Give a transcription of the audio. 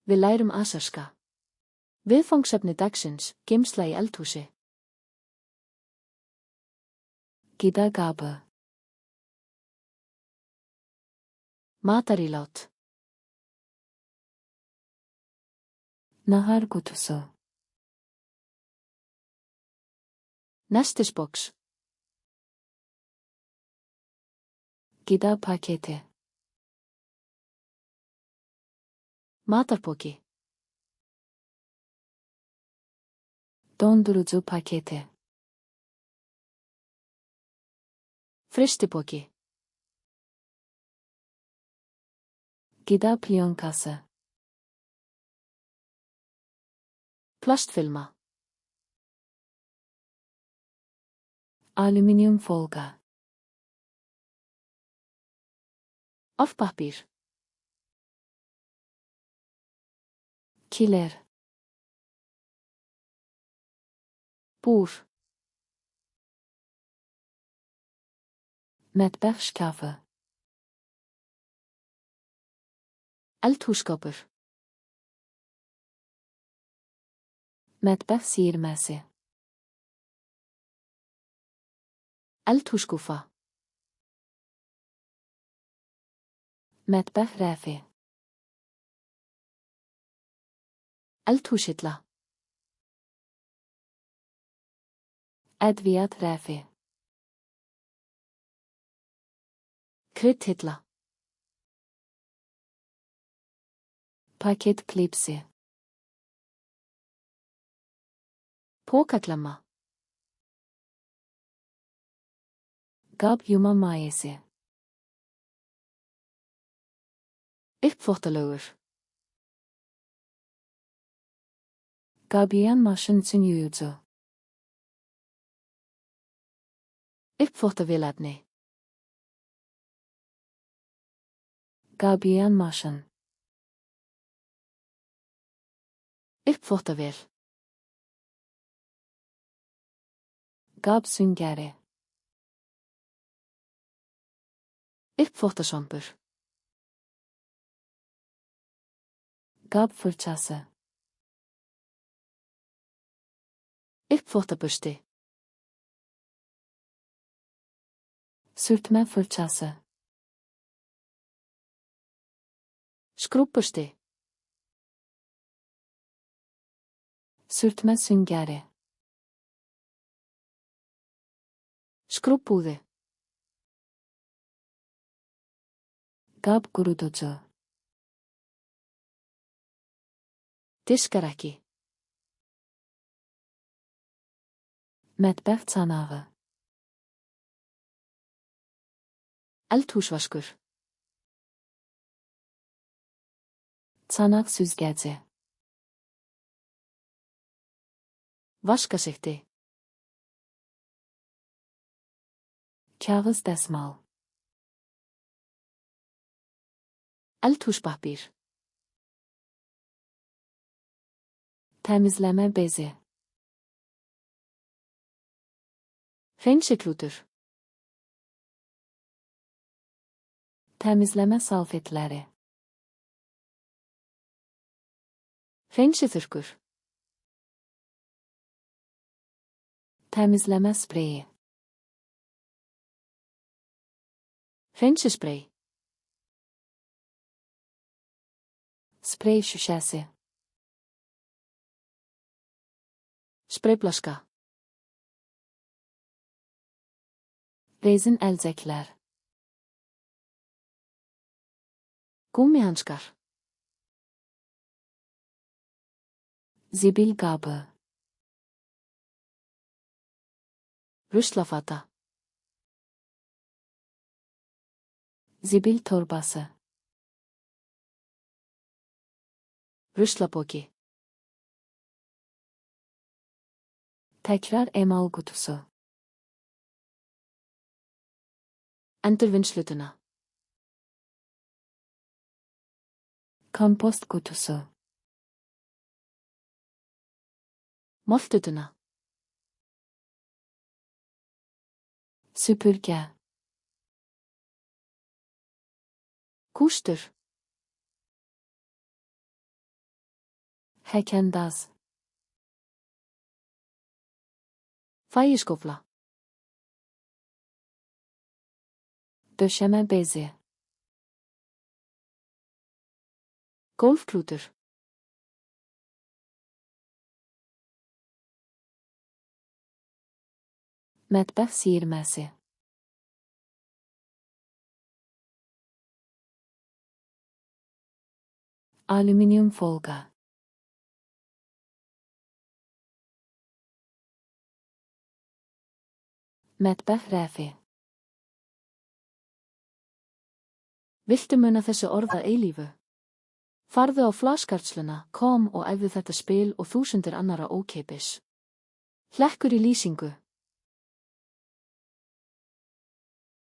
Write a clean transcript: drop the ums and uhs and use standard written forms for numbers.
Við lærum asarska. Viðfangsefni dagsins, geymsla í eldhúsi. Gidergabe. Matarílát. Nahar kutusu. Nestisboks. Gıda paketi. Matarpoki. Dondurucu paketi. Frystipoki. Gıda plonkası. Plastfilma. Alüminyum folga. Afpapír. Kiler. Búr. Mətbəx Eldhússkapur. Mətbəx siyirməsi. Eldhússkúffa. Mətbəx rəfi. Eldhúshilla. Ədviyyat rəfi. Kryddhilla. Paket klipsi. Pokaklemma. Qab yuma mayesi. Uppþvottalaugur. Qab yuyan maşın üçün yuyucu. Uppþvottavélarni. Qab yuyan maşın. Uppþvottavél. Qab süngəri. Uppþvottasvampur. Qab fırçası. Uppþvottabursti. Sürtmə fırçası. Skrúbbursti. Sürtmə süngəri. Skrúbbúði. Qab quruducu. Diskarekki. Mətbəx çanağı. Eldhúsvaskur. Çanaq süzgəci. Vaskasikti. Kağız dəsmal. Eldhúspapír. Təmizləmə bezi. Hreinsiklútur. Təmizləmə salfetləri. Hreinsithurkur. Təmizləmə spreyi. Hreinsisprey. Sprey şüşəsi. Spreyplaska. Rezin əlcəklər. Gummihanskar. Zibil qabı. Ruslafata. Zibil torbası. Ruslapoki. Təkrar emal qutusu. Endurvinnslutuna. Kompost qutusu. Moltutuna. Süpürgə. Kústur. Hekendaz. Þægiskófla. Döşeme bezi. Gólfklútur. Mətbəx siyirməsi. Alüminyum folga. Mətbəx rəfi. Viltu muna þessi orð að eilífu? Farðu á flashkartsluna.com og æfðu þetta spil og þúsundir annara ókeypis. Hlekkur í lýsingu.